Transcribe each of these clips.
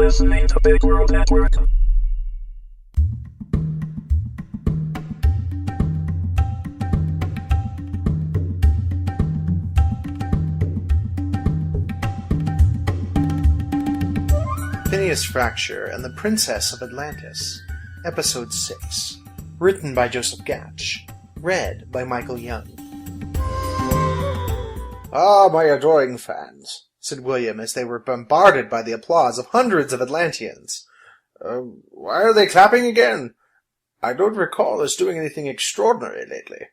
listening to Big World Network. Phineas Frakture and the Princess of Atlantis, Episode 6, written by Joseph Gatch, read by Michael Young. "Ah, my adoring fans," said William as they were bombarded by the applause of hundreds of Atlanteans. Why are they clapping again? I don't recall us doing anything extraordinary lately."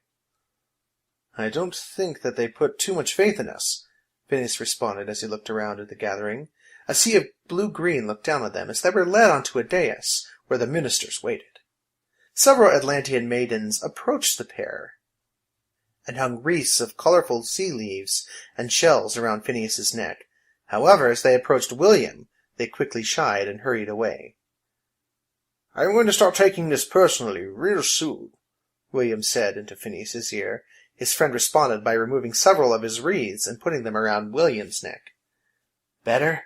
"I don't think that they put too much faith in us," Phineas responded as he looked around at the gathering. A sea of blue-green looked down at them as they were led onto a dais where the ministers waited. Several Atlantean maidens approached the pair and hung wreaths of colorful sea leaves and shells around Phineas's neck. However, as they approached William, they quickly shied and hurried away. "I'm going to start taking this personally real soon," William said into Phineas's ear. His friend responded by removing several of his wreaths and putting them around William's neck. "Better?"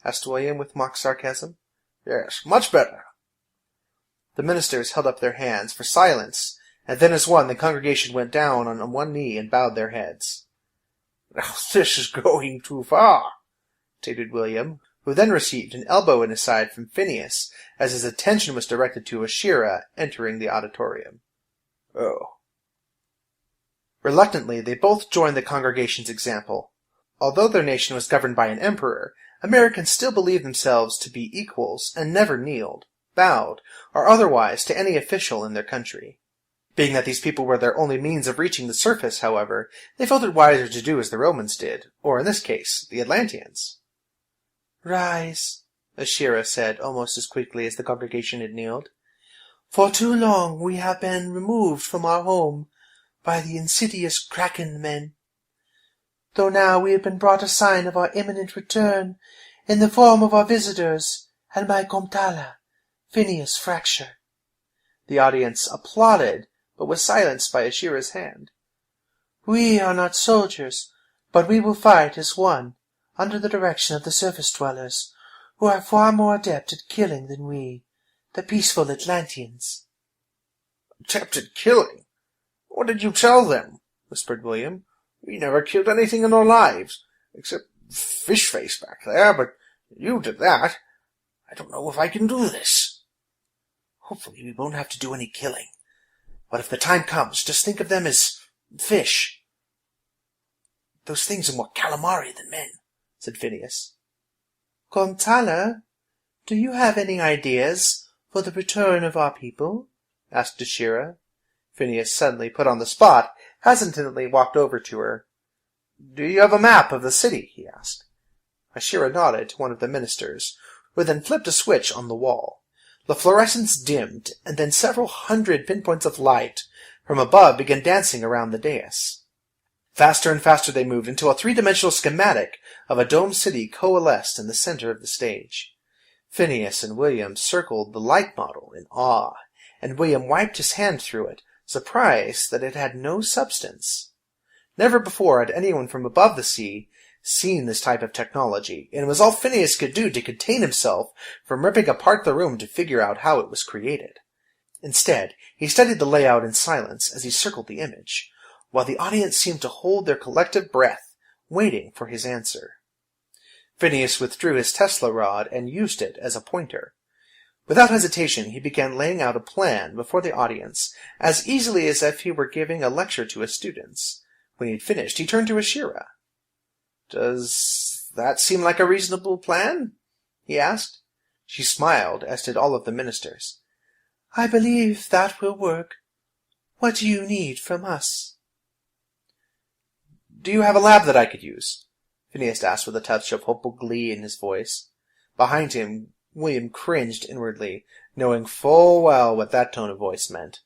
asked William with mock sarcasm. "Yes, much better." The ministers held up their hands for silence, and then as one the congregation went down on one knee and bowed their heads. "Now this is going too far," stated William, who then received an elbow in his side from Phineas as his attention was directed to Ashira entering the auditorium. "Oh." Reluctantly, they both joined the congregation's example. Although their nation was governed by an emperor, Americans still believed themselves to be equals and never kneeled, bowed, or otherwise to any official in their country. Being that these people were their only means of reaching the surface, however, they felt it wiser to do as the Romans did, or in this case, the Atlanteans. "Rise," Ashira said almost as quickly as the congregation had kneeled. "For too long we have been removed from our home by the insidious Kraken men. Though now we have been brought a sign of our imminent return in the form of our visitors and my Comtala, Phineas Frakture." The audience applauded, but was silenced by Ashira's hand. "We are not soldiers, but we will fight as one, under the direction of the surface dwellers, who are far more adept at killing than we, the peaceful Atlanteans." "Adept at killing? What did you tell them?" whispered William. "We never killed anything in our lives, except Fish-Face back there, but you did that. I don't know if I can do this." "Hopefully we won't have to do any killing. But if the time comes, just think of them as fish. Those things are more calamari than men," said Phineas. "Comtala, do you have any ideas for the return of our people?" asked Ashira. Phineas, suddenly put on the spot, hesitantly walked over to her. "Do you have a map of the city?" he asked. Ashira nodded to one of the ministers, who then flipped a switch on the wall. The fluorescence dimmed, and then several hundred pinpoints of light from above began dancing around the dais. Faster and faster they moved until a three-dimensional schematic of a domed city coalesced in the center of the stage. Phineas and William circled the light model in awe, and William wiped his hand through it, surprised that it had no substance. Never before had anyone from above the sea seen this type of technology, and it was all Phineas could do to contain himself from ripping apart the room to figure out how it was created. Instead, he studied the layout in silence as he circled the image, while the audience seemed to hold their collective breath, waiting for his answer. Phineas withdrew his Tesla rod and used it as a pointer. Without hesitation, he began laying out a plan before the audience, as easily as if he were giving a lecture to his students. When he had finished, he turned to Ashira. "Does that seem like a reasonable plan?" he asked. She smiled, as did all of the ministers. "I believe that will work. What do you need from us?" "Do you have a lab that I could use?" Phineas asked with a touch of hopeful glee in his voice. Behind him, William cringed inwardly, knowing full well what that tone of voice meant.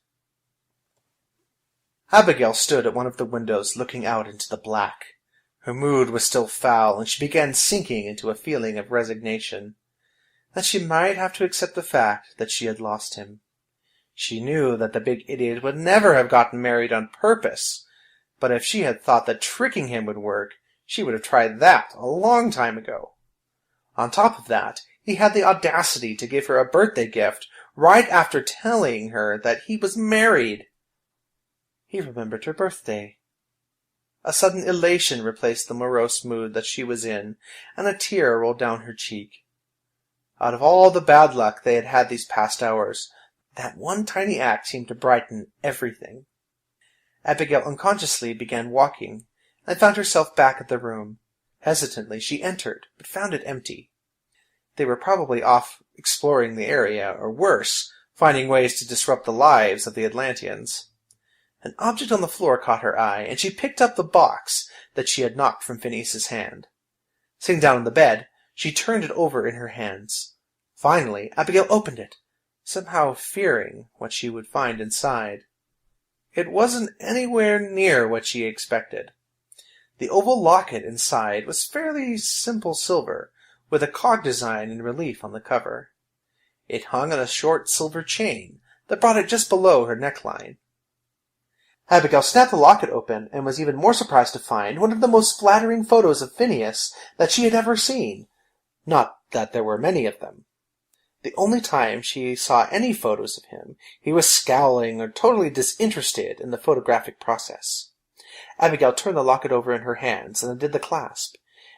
Abigail stood at one of the windows looking out into the black. Her mood was still foul, and she began sinking into a feeling of resignation. That she might have to accept the fact that she had lost him. She knew that the big idiot would never have gotten married on purpose, but if she had thought that tricking him would work, she would have tried that a long time ago. On top of that, He had the audacity to give her a birthday gift right after telling her that he was married. He remembered her birthday. A sudden elation replaced the morose mood that she was in, and a tear rolled down her cheek. Out of all the bad luck they had had these past hours, that one tiny act seemed to brighten everything. Abigail unconsciously began walking, and found herself back at the room. Hesitantly she entered, but found it empty. They were probably off exploring the area, or worse, finding ways to disrupt the lives of the Atlanteans. An object on the floor caught her eye, and she picked up the box that she had knocked from Phineas's hand. Sitting down on the bed, she turned it over in her hands. Finally, Abigail opened it, somehow fearing what she would find inside. It wasn't anywhere near what she expected. The oval locket inside was fairly simple silver, with a cog design in relief on the cover. It hung on a short silver chain that brought it just below her neckline. Abigail snapped the locket open, and was even more surprised to find one of the most flattering photos of Phineas that she had ever seen. Not that there were many of them. The only time she saw any photos of him, he was scowling or totally disinterested in the photographic process. Abigail turned the locket over in her hands and undid the clasp.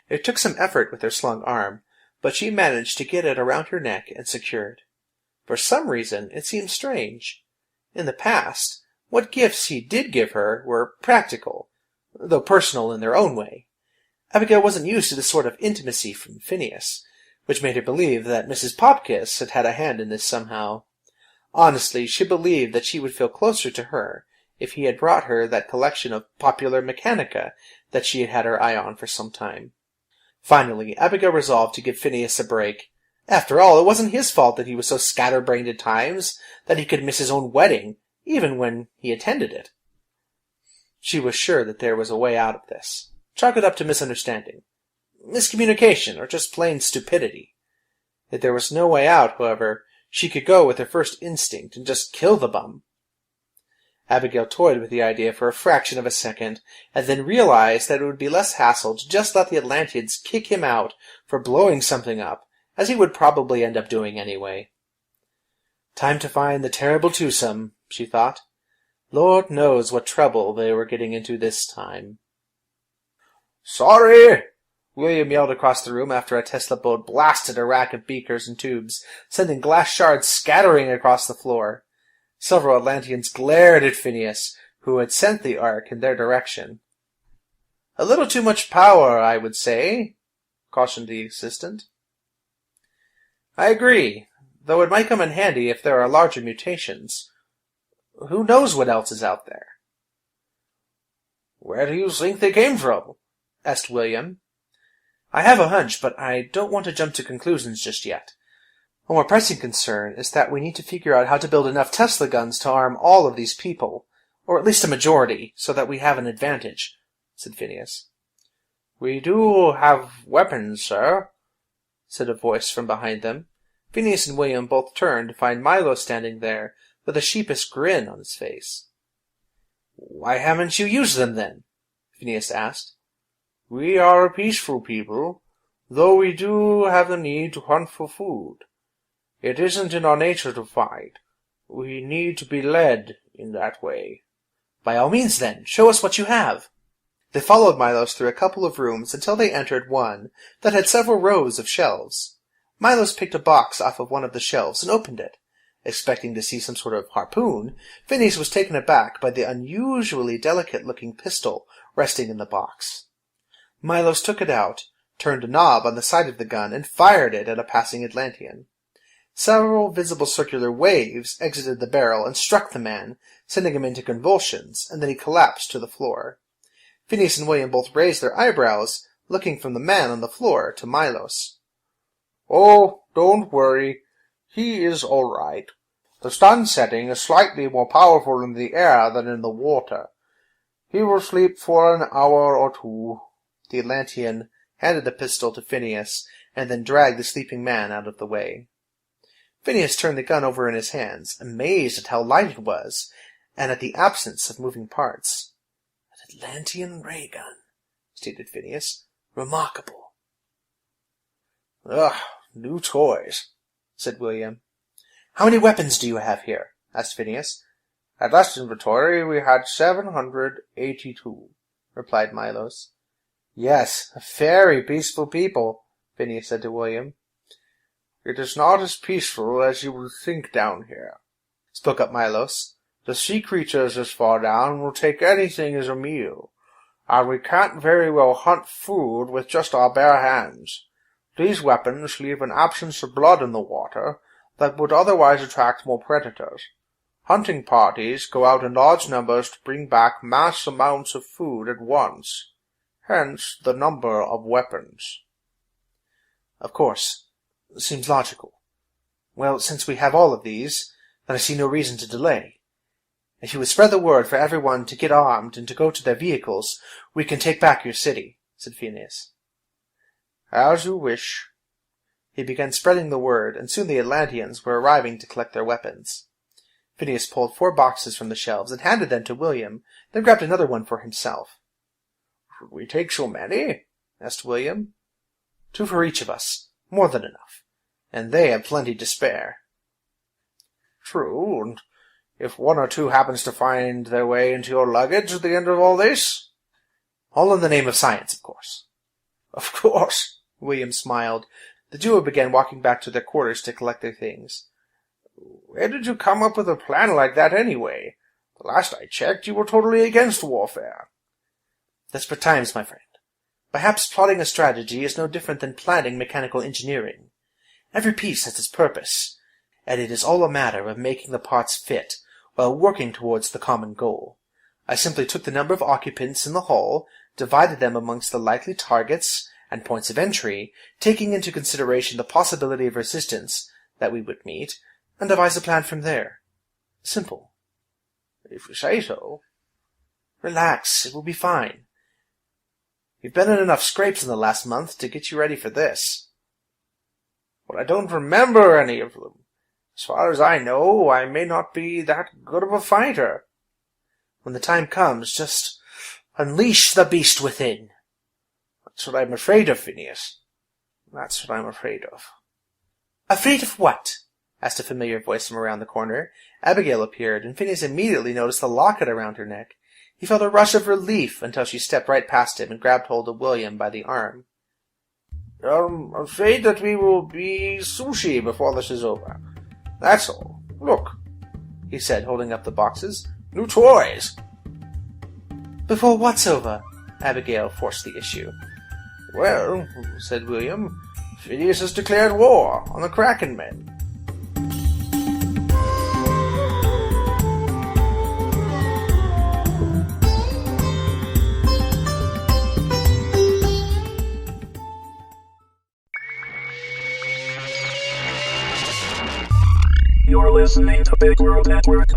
It took some effort with her slung arm, but she managed to get it around her neck and secured. For some reason, it seemed strange. In the past, what gifts he did give her were practical, though personal in their own way. Abigail wasn't used to this sort of intimacy from Phineas, which made her believe that Mrs. Popkiss had had a hand in this somehow. Honestly, she believed that she would feel closer to her if he had brought her that collection of popular mechanica that she had had her eye on for some time. Finally, Abigail resolved to give Phineas a break. After all, it wasn't his fault that he was so scatterbrained at times that he could miss his own wedding, even when he attended it. She was sure that there was a way out of this. Chalk it up to misunderstanding, miscommunication, or just plain stupidity. If there was no way out, however, she could go with her first instinct and just kill the bum. Abigail toyed with the idea for a fraction of a second, and then realized that it would be less hassle to just let the Atlanteans kick him out for blowing something up, as he would probably end up doing anyway. Time to find the terrible twosome, she thought. Lord knows what trouble they were getting into this time. "Sorry!" William yelled across the room after a Tesla boat blasted a rack of beakers and tubes, sending glass shards scattering across the floor. Several Atlanteans glared at Phineas, who had sent the ark in their direction. "A little too much power, I would say," cautioned the assistant. "I agree, though it might come in handy if there are larger mutations. Who knows what else is out there?" "Where do you think they came from?" asked William. "I have a hunch, but I don't want to jump to conclusions just yet. A more pressing concern is that we need to figure out how to build enough Tesla guns to arm all of these people, or at least a majority, so that we have an advantage," said Phineas. "We do have weapons, sir," said a voice from behind them. Phineas and William both turned to find Milo standing there, with a sheepish grin on his face. "Why haven't you used them, then?" Phineas asked. "We are a peaceful people, though we do have the need to hunt for food. It isn't in our nature to fight. We need to be led in that way." "By all means, then, show us what you have." They followed Milos through a couple of rooms until they entered one that had several rows of shelves. Milos picked a box off of one of the shelves and opened it. Expecting to see some sort of harpoon, Phineas was taken aback by the unusually delicate-looking pistol resting in the box. Milos took it out, turned a knob on the side of the gun, and fired it at a passing Atlantean. Several visible circular waves exited the barrel and struck the man, sending him into convulsions, and then he collapsed to the floor. Phineas and William both raised their eyebrows, looking from the man on the floor to Milos. "Oh, don't worry. He is all right. The stun setting is slightly more powerful in the air than in the water. He will sleep for an hour or two." The Atlantean handed the pistol to Phineas, and then dragged the sleeping man out of the way. Phineas turned the gun over in his hands, amazed at how light it was, and at the absence of moving parts. "An Atlantean ray gun," stated Phineas. "Remarkable." "Ugh, New toys, said William. How many weapons do you have here? Asked Phineas. At last inventory we had 782, replied Milos. Yes, a very peaceful people, Phineas said to William. It is not as peaceful as you would think down here, spoke up Milos. The sea creatures as far down will take anything as a meal, and we can't very well hunt food with just our bare hands. These weapons leave an absence of blood in the water that would otherwise attract more predators. Hunting parties go out in large numbers to bring back mass amounts of food at once, hence the number of weapons. Of course. Seems logical. Well, since we have all of these, then I see no reason to delay. If you would spread the word for everyone to get armed and to go to their vehicles, we can take back your city, said Phineas. As you wish. He began spreading the word, and soon the Atlanteans were arriving to collect their weapons. Phineas pulled 4 boxes from the shelves and handed them to William, then grabbed another one for himself. Should we take so many? Asked William. 2 for each of us. More than enough. And they have plenty to spare. True, and if 1 or 2 happens to find their way into your luggage at the end of all this? All in the name of science, of course. Of course, William smiled. The duo began walking back to their quarters to collect their things. Where did you come up with a plan like that anyway? The last I checked, you were totally against warfare. Desperate times, my friend. Perhaps plotting a strategy is no different than planning mechanical engineering. Every piece has its purpose, and it is all a matter of making the parts fit while working towards the common goal. I simply took the number of occupants in the hull, divided them amongst the likely targets and points of entry, taking into consideration the possibility of resistance that we would meet, and devised a plan from there. Simple. If you say so. Relax, it will be fine. You've been in enough scrapes in the last month to get you ready for this. But I don't remember any of them. As far as I know, I may not be that good of a fighter. When the time comes, just unleash the beast within. That's what I'm afraid of, Phineas. That's what I'm afraid of. Afraid of what? Asked a familiar voice from around the corner. Abigail appeared, and Phineas immediately noticed the locket around her neck. He felt a rush of relief until she stepped right past him and grabbed hold of William by the arm. I'm afraid that we will be sushi before this is over. That's all. Look, he said, holding up the boxes. New toys. Before what's over? Abigail forced the issue. Well, said William, Phineas has declared war on the Kraken men. You're listening to Big World Network.